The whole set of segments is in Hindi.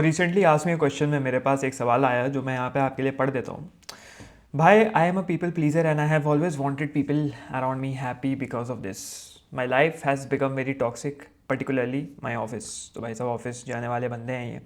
रिसेंटली आज में क्वेश्चन में मेरे पास एक सवाल आया जो मैं यहाँ पे आपके लिए पढ़ देता हूँ. भाई, I am a people pleaser and I have always wanted people around me happy because of this. My life has become very toxic, particularly my office. तो भाई साहब ऑफिस जाने वाले बंदे हैं ये.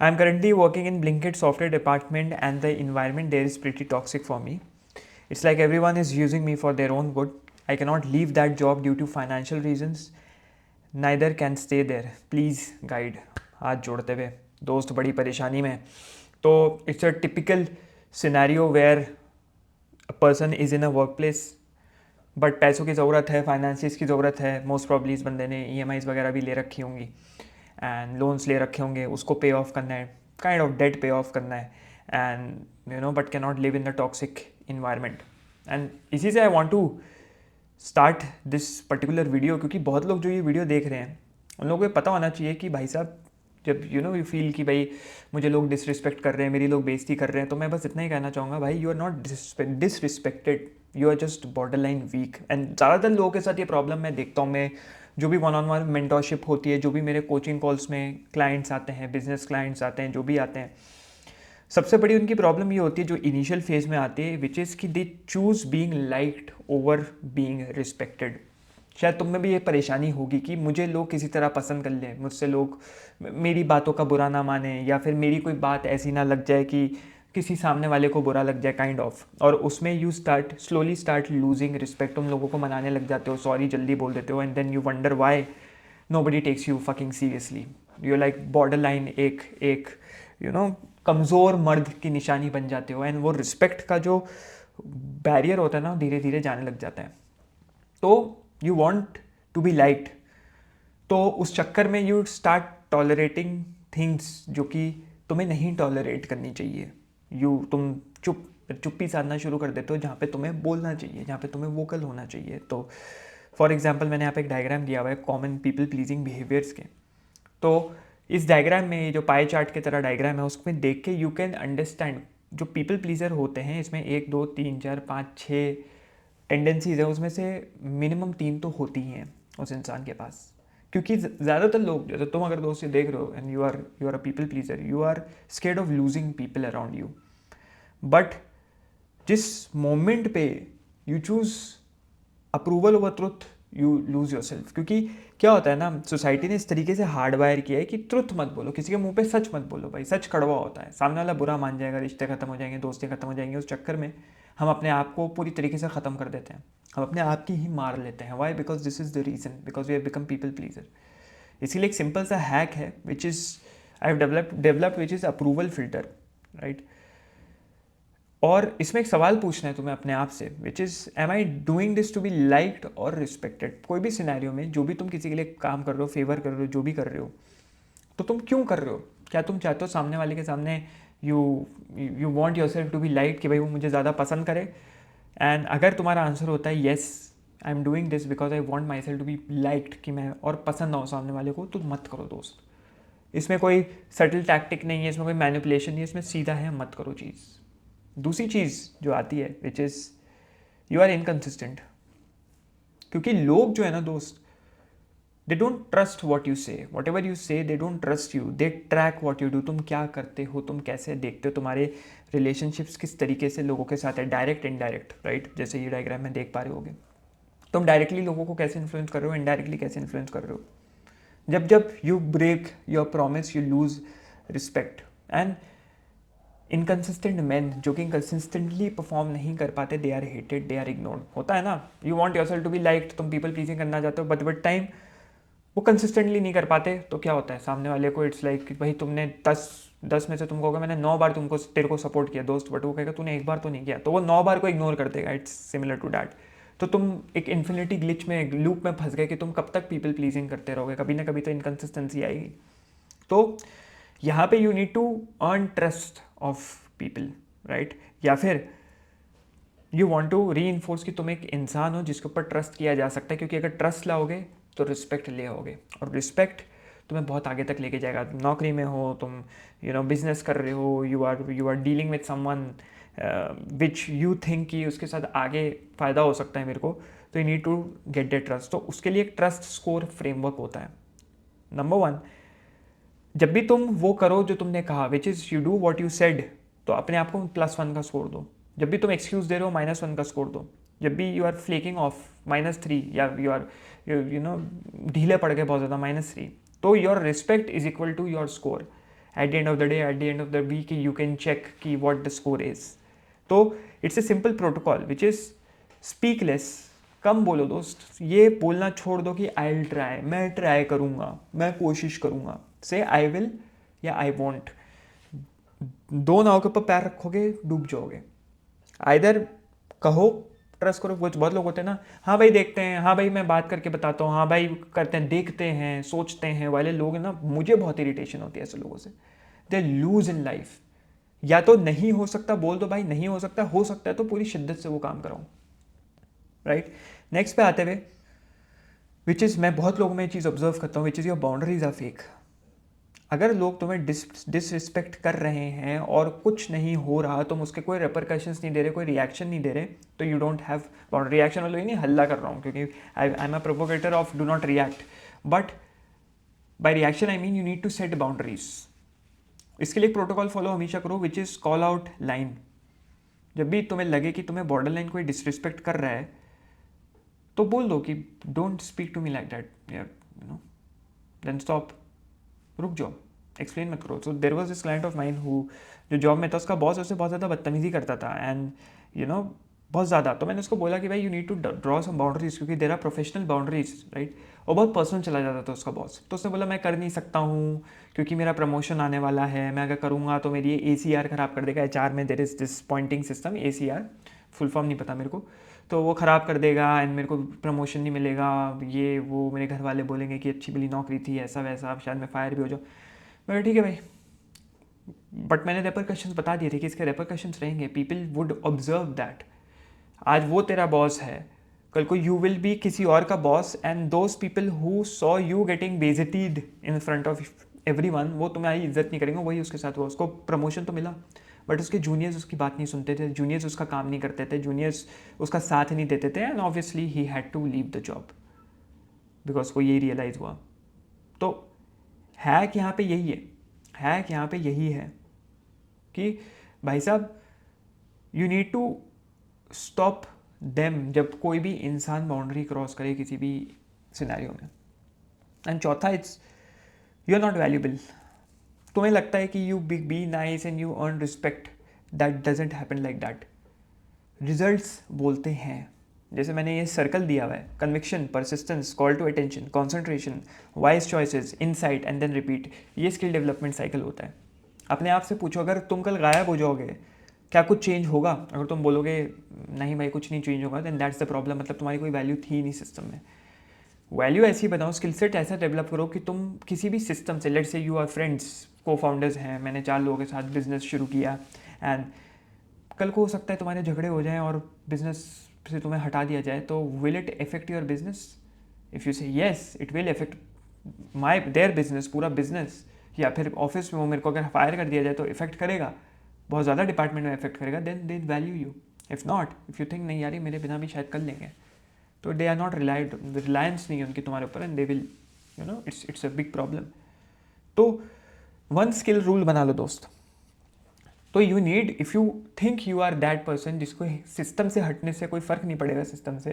I am currently working in Blinkit software department and the environment there is pretty toxic for me. It's like everyone is using me for their own good. I cannot leave that job due to financial reasons. Neither can stay there. Please guide. हाथ जोड़ते हुए दोस्त बड़ी परेशानी में. तो it's a typical scenario where a person is in a work place but पैसों की ज़रूरत है, फाइनेंसिस की ज़रूरत है. मोस्ट प्रॉब्ली इस बंदे ने EMIs वगैरह भी ले रखी होंगी एंड लोन्स ले रखे होंगे, उसको पे ऑफ करना है, kind of debt pay off करना है. And but can not live in the toxic environment. And इसी से I want to start this particular video, क्योंकि बहुत लोग जो ये वीडियो देख रहे हैं उन लोगों को पता होना चाहिए कि भाई साहब जब यू फील कि भाई मुझे लोग डिसरिस्पेक्ट कर रहे हैं, मेरी लोग बेइज्जती कर रहे हैं, तो मैं बस इतना ही कहना चाहूँगा, भाई you are not disrespected, you are just border line weak. And ज़्यादातर लोगों के साथ ये प्रॉब्लम मैं देखता हूँ. मैं जो भी वन ऑन वन मेंटोरशिप होती है, जो भी मेरे कोचिंग कॉल्स में क्लाइंट्स आते हैं, बिजनेस क्लाइंट्स आते हैं, जो भी आते हैं, सबसे बड़ी उनकी प्रॉब्लम ये होती है जो इनिशियल फेज में आती है, विच इज़ कि they choose being liked over being respected. शायद तुम में भी ये परेशानी होगी कि मुझे लोग किसी तरह पसंद कर लें, मुझसे लोग मेरी बातों का बुरा ना माने, या फिर मेरी कोई बात ऐसी ना लग जाए कि किसी सामने वाले को बुरा लग जाए, काइंड ऑफ. और उसमें you slowly start losing respect. तुम लोगों को मनाने लग जाते हो, सॉरी जल्दी बोल देते हो, and then you wonder why nobody takes you fucking seriously. You're like borderline एक एक कमज़ोर मर्द की निशानी बन जाते हो. एंड वो रिस्पेक्ट का जो बैरियर होता है ना, धीरे धीरे जाने लग जाता है. तो you want to be liked, तो उस चक्कर में यू स्टार्ट टॉलरेटिंग थिंग्स जो कि तुम्हें नहीं टॉलरेट करनी चाहिए. तुम चुप्पी साधना शुरू कर देते हो जहाँ पे तुम्हें बोलना चाहिए, जहाँ पे तुम्हें वोकल होना चाहिए. तो फॉर एग्जाम्पल मैंने यहाँ पे एक डायग्राम दिया हुआ है कॉमन पीपल प्लीजिंग बिहेवियर्स के. तो इस डायग्राम में जो पाई चार्ट की तरह डायग्राम है, उसमें देख के यू कैन अंडरस्टैंड जो पीपल प्लीजर होते हैं, इसमें 1 2 3 4 5 6 टेंडेंसीज है, उसमें से मिनिमम 3 तो होती ही हैं उस इंसान के पास. क्योंकि ज़्यादातर लोग, जैसे तुम अगर दोस्त देख रहे हो and you are a people pleaser, you are scared of losing people around you. But जिस मोमेंट पे you choose approval over truth, you lose your self. क्योंकि क्या होता है ना, सोसाइटी ने इस तरीके से हार्ड वायर किया है कि ट्रुथ मत बोलो, किसी के मुंह पे सच मत बोलो. भाई सच कड़वा होता है, सामने वाला बुरा मान जाएगा, रिश्ते खत्म हो जाएंगे, दोस्तें खत्म हो जाएंगी. उस चक्कर में हम अपने आप को पूरी तरीके से ख़त्म कर देते हैं, हम अपने आप की ही मार लेते हैं. Why? Because this is the reason, because we have become people pleaser. इसीलिए एक सिंपल सा हैक है which is I have developed which is approval filter, right. और इसमें एक सवाल पूछना है तुम्हें अपने आप से, which is am I doing this to be liked और रिस्पेक्टेड. कोई भी सिनेरियो में जो भी तुम किसी के लिए काम कर रहे हो, फेवर कर रहे हो, जो भी कर रहे हो, तो तुम क्यों कर रहे हो? क्या तुम चाहते हो सामने वाले के सामने you you want your self to be liked, कि भाई वो मुझे ज़्यादा पसंद करे? एंड अगर तुम्हारा आंसर होता है yes, I am doing this because I want my self to be liked, कि मैं और पसंद आऊँ सामने वाले को, तो मत करो दोस्त. इसमें कोई सटल टैक्टिक नहीं है, इसमें कोई मैनिपुलेशन नहीं है, इसमें सीधा है, मत करो चीज़. दूसरी चीज़ जो आती है which is you are inconsistent. क्योंकि लोग जो है ना दोस्त, they don't trust what you say, whatever you say, they don't trust you, they track what you do. तुम क्या करते हो, तुम कैसे देखते हो, तुम्हारे रिलेशनशिप्स किस तरीके से लोगों के साथ है, डायरेक्ट इनडायरेक्ट, राइट. जैसे ये डायग्राम में देख पा रहे होगे, तुम डायरेक्टली लोगों को कैसे इन्फ्लुएंस कर रहे हो, इनडायरेक्टली कैसे इन्फ्लुएंस कर रहे हो. जब जब you break your promise, you lose respect. And inconsistent man जो कि कंसिस्टेंटली परफॉर्म नहीं कर पाते, they are hated, they are ignored. होता है ना, you want yourself to be liked, तुम पीपल प्लीजिंग करना चाहते हो, बट टाइम वो कंसिस्टेंटली नहीं कर पाते, तो क्या होता है सामने वाले को, इट्स लाइक भाई तुमने 10 में से तुमको होगा मैंने 9 बार तेरे को सपोर्ट किया दोस्त, बट वो कहेगा तूने एक बार तो नहीं किया, तो वो 9 बार को इग्नोर कर देगा. It's similar to that. तो तुम एक इन्फिनिटी ग्लिच में, लूप में फंस गए कि तुम कब तक पीपल प्लीजिंग करते रहोगे, कभी ना कभी तो इनकन्सिस्टेंसी आएगी. तो यहाँ पे you need to earn trust of people, right. या फिर you want to reinforce कि तुम एक इंसान हो जिसके ऊपर ट्रस्ट किया जा सकता है, क्योंकि अगर ट्रस्ट लाओगे तो रिस्पेक्ट ले आओगे, और रिस्पेक्ट तुम्हें बहुत आगे तक लेके जाएगा. नौकरी में हो तुम, बिजनेस कर रहे हो, you are dealing with someone which you think कि उसके साथ आगे फ़ायदा हो सकता है मेरे को, तो you need to get that trust. तो उसके लिए एक ट्रस्ट स्कोर फ्रेमवर्क होता है. नंबर 1, जब भी तुम वो करो जो तुमने कहा, विच is you do what you said, तो अपने आप को +1 का स्कोर दो। जब भी तुम एक्सक्यूज़ दे रहे हो, -1 का स्कोर दो। जब भी यू आर फ्लेकिंग ऑफ, -3, या यू आर यू नो ढीले पड़ गए बहुत ज़्यादा, -3, तो your respect is equal to your score. At the end of the day, at the end of the week, you can check कि वॉट द स्कोर इज। तो it's a simple protocol which is speak less, कम बोलो दोस्त। ये बोलना छोड़ दो कि आई विल ट्राई, मैं ट्राई करूँगा, मैं कोशिश करूँगा। से आई विल या आई वॉन्ट। दो नाव के ऊपर पैर रखोगे, डूब जाओगे। आइदर कहो, ट्रस्ट करो। कुछ बहुत लोग होते हैं ना, हाँ भाई देखते हैं, हाँ भाई मैं बात करके बताता हूँ, हाँ भाई करते हैं, देखते हैं, सोचते हैं वाले लोग ना, मुझे बहुत इरिटेशन होती है ऐसे लोगों से। They lose in life. या तो नहीं हो सकता बोल दो भाई, नहीं हो सकता है तो पूरी शिद्दत से वो काम कराओ, राइट। नेक्स्ट पे आते हुए, विच इज़, मैं बहुत लोगों में ये चीज़ ऑब्जर्व करता हूँ, which is your boundaries are fake. अगर लोग तुम्हें डिसरिस्पेक्ट कर रहे हैं और कुछ नहीं हो रहा, तुम उसके कोई रेपरकशंस नहीं दे रहे, कोई रिएक्शन नहीं दे रहे, तो you don't have boundary. Reaction वालों ही नहीं, हल्ला कर रहा हूँ, क्योंकि I am a propagator of do not react, but by reaction I mean you need to set boundaries. इसके लिए एक प्रोटोकॉल फॉलो हमेशा करो, which is call out line. जब भी तुम्हें लगे कि तुम्हें बॉर्डर लाइन कोई डिसरिस्पेक्ट कर रहा है, तो बोल दो कि don't speak to me like that, then stop, रुक जाओ, एक्सप्लेन मत करो। So there was this client of mine who, जो जॉब में था, उसका बॉस उससे बहुत ज़्यादा बदतमीजी करता था, एंड बहुत ज़्यादा। तो मैंने उसको बोला कि भाई you need to draw some boundaries, क्योंकि there are professional boundaries, right. और बहुत पर्सनल चला जाता था उसका बॉस। तो उसने बोला मैं कर नहीं सकता हूँ, क्योंकि मेरा प्रमोशन आने वाला है, मैं अगर करूँगा तो मेरी ACR ख़राब कर देगा। HR में there is this pointing system, ACR full form नहीं पता मेरे को, तो वो ख़राब कर देगा एंड मेरे को प्रमोशन नहीं मिलेगा, ये वो, मेरे घर वाले बोलेंगे कि अच्छी भली नौकरी थी, ऐसा वैसा, शायद मैं फायर भी हो जाऊँ। मैं ठीक है भाई, बट मैंने रेपरकशंस बता दिए थे कि इसके रेपरकशंस रहेंगे, पीपल वुड ऑब्जर्व दैट। आज वो तेरा बॉस है, कल को यू विल बी किसी और का boss, and those people who saw you getting बेइज्जतीड इन फ्रंट ऑफ एवरीवन, वो तुम्हारी इज्जत नहीं करेंगे। वही उसके साथ हुआ, उसको प्रमोशन तो मिला, बट उसके जूनियर्स उसकी बात नहीं सुनते थे, जूनियर्स उसका काम नहीं करते थे, जूनियर्स उसका साथ नहीं देते थे, and obviously he had to leave the job, because को यही रियलाइज़ हुआ। तो हैक यहाँ पे यही है, हैक यहाँ पे यही है कि भाई साहब, you need to stop them जब कोई भी इंसान बाउंड्री क्रॉस करे किसी भी सिनेरियो में। एंड चौथा, it's you are not valuable. तुम्हें लगता है कि you be nice and you earn respect, that doesn't happen like that. Results बोलते हैं। जैसे मैंने ये सर्कल दिया हुआ है, conviction, persistence, call to attention, concentration, wise choices, insight and then repeat. ये स्किल डेवलपमेंट साइकिल होता है। अपने आप से पूछो, अगर तुम कल गायब हो जाओगे, क्या कुछ चेंज होगा? अगर तुम बोलोगे नहीं भाई कुछ नहीं चेंज होगा, देन दैट्स द प्रॉब्लम, मतलब तुम्हारी कोई वैल्यू थी नहीं सिस्टम में। वैल्यू ऐसी बनाओ, स्किल सेट ऐसा डेवलप करो कि तुम किसी भी सिस्टम से, let's say you are friends, co founders हैं, मैंने 4 लोगों के साथ बिजनेस शुरू किया, एंड कल को हो सकता है तुम्हारे झगड़े हो जाएं और बिजनेस से तुम्हें हटा दिया जाए, तो will it affect your business? If you say yes, it will affect there business, पूरा बिजनेस। या फिर ऑफिस में वो मेरे को अगर फायर कर दिया जाए तो इफेक्ट करेगा, बहुत ज़्यादा डिपार्टमेंट में इफेक्ट करेगा, then they value you. If not, if you think नहीं यार ये मेरे बिना भी शायद कर लेंगे, तो दे आर नॉट रिलायंस नहीं है उनकी तुम्हारे ऊपर, and they will it's a big problem. तो 1 स्किल रूल बना लो दोस्त। तो you need, if you think you are that person जिसको सिस्टम से हटने से कोई फ़र्क नहीं पड़ेगा सिस्टम से,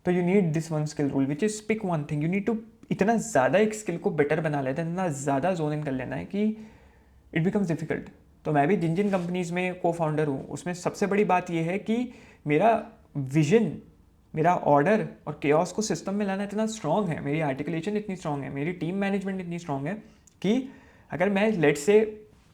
तो you need this 1 skill rule which is pick 1 thing. You need to इतना ज़्यादा एक स्किल को बेटर बना लेता है, इतना ज़्यादा जोन इन कर लेना है कि इट बिकम्स डिफिकल्ट। तो मैं भी जिन जिन कंपनीज़ में को फाउंडर हूँ, उसमें सबसे बड़ी बात यह है कि मेरा विजन, मेरा ऑर्डर और केओस को सिस्टम में लाना इतना स्ट्रॉन्ग है, मेरी आर्टिकुलेशन इतनी स्ट्रॉन्ग है, मेरी टीम मैनेजमेंट इतनी स्ट्रॉन्ग है कि अगर मैं लेट से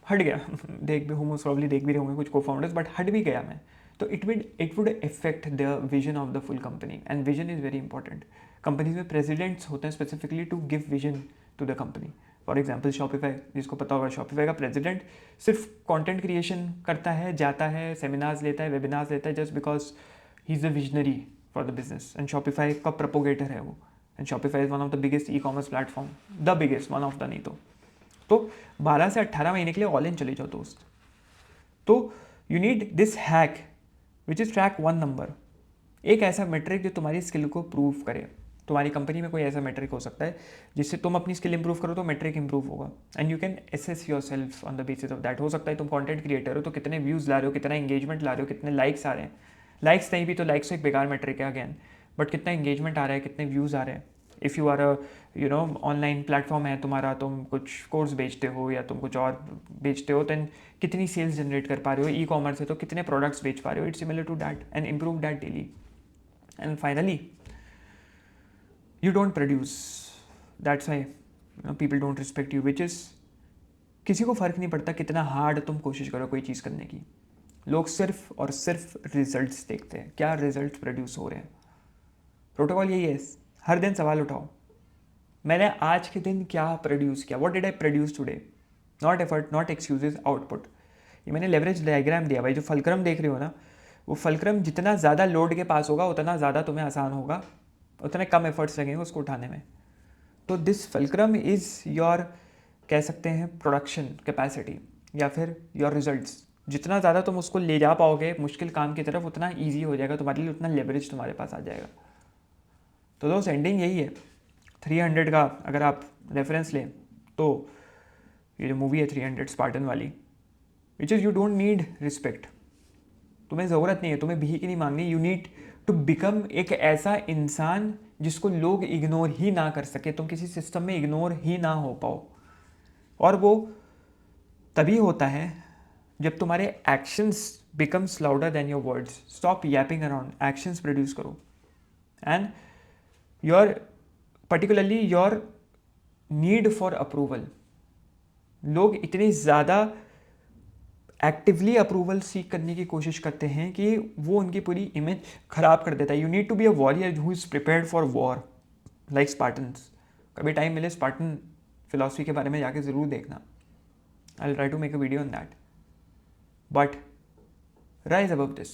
हट गया देख भी हूँ, प्रॉब्ली देख भी रहे होंगे कुछ को फाउंडर्स, बट हट भी गया मैं, तो it would effect the vision of the full company, and vision is very important. Companies में प्रेसिडेंट्स होते हैं specifically to give vision to the company. For example Shopify, जिसको पता होगा, शॉपिफाई का प्रेसिडेंट सिर्फ कंटेंट क्रिएशन करता है, जाता है, सेमिनार्स लेता है, वेबिनार्स लेता है, just because he is a visionary for the business, and Shopify का प्रोपोगेटर है वो, and Shopify is one of the biggest ecommerce platform, the biggest, one of the, नहीं तो 12 से 18 महीने के लिए ऑल इन चले जाओ दोस्त। तो you need this hack which is track 1 number, एक ऐसा मेट्रिक जो तुम्हारी स्किल को प्रूव करे। तुम्हारी कंपनी में कोई ऐसा मेट्रिक हो सकता है जिससे तुम अपनी स्किल इंप्रूव करो तो मेट्रिक इंप्रूव होगा, and you can assess your self on the basis of that. हो सकता है तुम कंटेंट क्रिएटर हो तो कितने व्यूज़ ला रहे हो, कितना इंगेजमेंट ला रहे हो, कितने लाइक्स आ रहे हैं। लाइक्स नहीं भी तो लाइक्स तो एक बेकार मेट्रिक है अगेन, बट कितना इंगेजमेंट आ रहा है, कितने व्यूज़ आ रहे हैं। If you are online platform है तुम्हारा, तुम कुछ कोर्स बेचते हो या तुम कुछ और बेचते हो, दैन कितनी सेल्स जनरेट कर पा रहे हो। ई कॉमर्स है तो कितने प्रोडक्ट्स बेच पा रहे हो। It's similar to that and improve that daily. And finally you don't produce, that's why people don't respect you, which is किसी को फ़र्क नहीं पड़ता कितना हार्ड तुम कोशिश करो कोई चीज़ करने की। लोग सिर्फ और सिर्फ रिजल्ट्स देखते हैं, क्या रिजल्ट प्रोड्यूस हो रहे हैं। प्रोटोकॉल यही है, हर दिन सवाल उठाओ, मैंने आज के दिन क्या प्रोड्यूस किया, what did I produce today. Not effort, not excuses, output. ये मैंने लेवरेज डायग्राम दिया भाई, जो फलक्रम देख रहे हो ना, वो फलक्रम जितना ज़्यादा लोड के पास होगा उतना ज़्यादा तुम्हें आसान होगा, उतने कम एफर्ट्स लगेंगे उसको उठाने में। तो दिस फलक्रम इज़ योर, कह सकते हैं, प्रोडक्शन कैपेसिटी या फिर योर रिजल्ट्स। जितना ज़्यादा तुम उसको ले जा पाओगे मुश्किल काम की तरफ, उतना ईजी हो जाएगा तुम्हारे लिए, उतना लेवरेज तुम्हारे पास आ जाएगा। तो दोस्त एंडिंग यही है। 300 का अगर आप रेफरेंस लें तो ये जो मूवी है 300 स्पार्टन वाली, विच is you don't need respect. तुम्हें ज़रूरत नहीं है, तुम्हें भीख नहीं मांगनी। यू नीड टू बिकम एक ऐसा इंसान जिसको लोग इग्नोर ही ना कर सके, तुम किसी सिस्टम में इग्नोर ही ना हो पाओ। और वो तभी होता है जब तुम्हारे actions becomes louder than your words. Stop yapping around, actions produce करो। And your particularly your need for approval, लोग इतनी ज़्यादा एक्टिवली अप्रूवल सीख करने की कोशिश करते हैं कि वो उनकी पूरी इमेज खराब कर देता है। You need to be a warrior who is prepared for war like Spartans. कभी टाइम मिले स्पार्टन फिलॉसफी के बारे में जाके ज़रूर देखना। I will try to make a video on that, but rise above this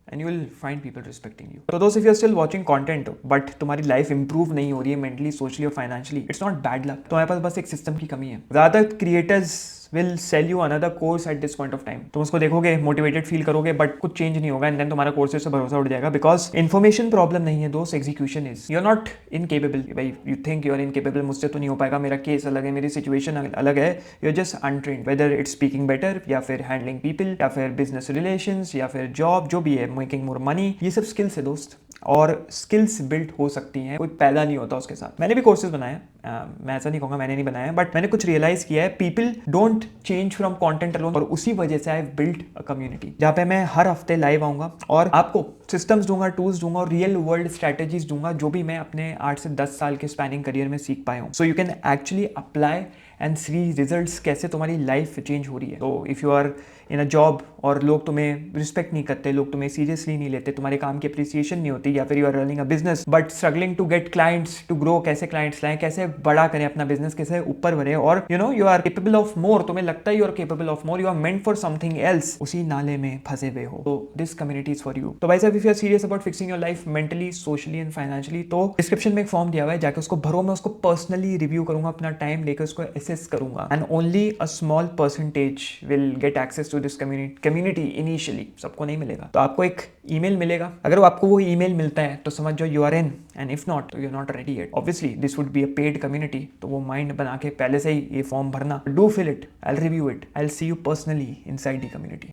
and you will find people respecting you. तो दोस्त, if you are still watching content but तुम्हारी लाइफ इंप्रूव नहीं हो रही है मेंटली, सोशली और financially, it's not bad luck, तुम्हारे पास बस एक सिस्टम की कमी है। ज़्यादातर creators will sell you another course at this point of time. तुम उसको देखोगे, मोटिवेटेड फील करोगे, बट कुछ चेंज नहीं होगा, एंड देन तुम्हारा कोर्सेज से भरोसा उठ जाएगा। बिकॉज इन्फॉर्मेशन प्रॉब्लम नहीं है दोस्त, execution is. You are not incapable. भाई you think you are incapable, मुझसे तो नहीं हो पाएगा, मेरा केस अलग है, मेरी सिचुएशन अलग है। You are just untrained, whether it's speaking better या फिर हैंडलिंग पीपल या फिर बिजनेस रिलेशंस या फिर जॉब, जो भी है, मेकिंग मोर मनी, ये सब स्किल्स है दोस्त। और स्किल्स बिल्ड हो सकती हैं, कोई पैदा नहीं होता उसके साथ। मैंने भी कोर्सेज बनाए, मैं ऐसा नहीं कहूँगा मैंने नहीं बनाया, बट मैंने कुछ रियलाइज किया है, people don't change from content alone. और उसी वजह से I have build a community जहाँ पे मैं हर हफ्ते लाइव आऊँगा और आपको सिस्टम्स दूंगा, टूल्स दूंगा और रियल वर्ल्ड स्ट्रैटेजीज दूंगा, जो भी मैं अपने 8 से 10 साल के स्पैनिंग करियर में सीख पाया हूँ। So you can actually apply and see results, कैसे तुम्हारी लाइफ चेंज हो रही है। तो if you are in a job और लोग तुम्हें रिस्पेक्ट नहीं करते, लोग तुम्हें सीरियसली नहीं लेते, तुम्हारे काम की अप्रिसिएशन नहीं होती, या फिर you are running a business but struggling to get clients to grow, कैसे क्लाइंट्स लाएं, कैसे बड़ा करें अपना बिजनेस, कैसे ऊपर बढ़े, और you are capable of more, तुम्हें लगता है you are capable of more, you are meant for something else, उसी नाले में फंसे हुए हो, तो this community is for you. तो भाई साहब, if you are serious about fixing your life mentally, socially and financially, तो डिस्क्रिप्शन में एक फॉर्म दिया हुआ है, जाकर उसको भरो। मैं उसको पर्सनली रिव्यू करूंगा, अपना टाइम लेकर उसको एसेस करूंगा, and only a small percentage will get access to this community initially. सबको नहीं मिलेगा। तो आपको एक ईमेल मिलेगा, अगर आपको वो ईमेल मिलता है तो समझ जाओ you are in, and if not तो you are not ready yet. Obviously this would be a paid community, तो वो माइंड बना के पहले से ही ये फॉर्म भरना, do fill it, I will review it, I will see you personally inside the community.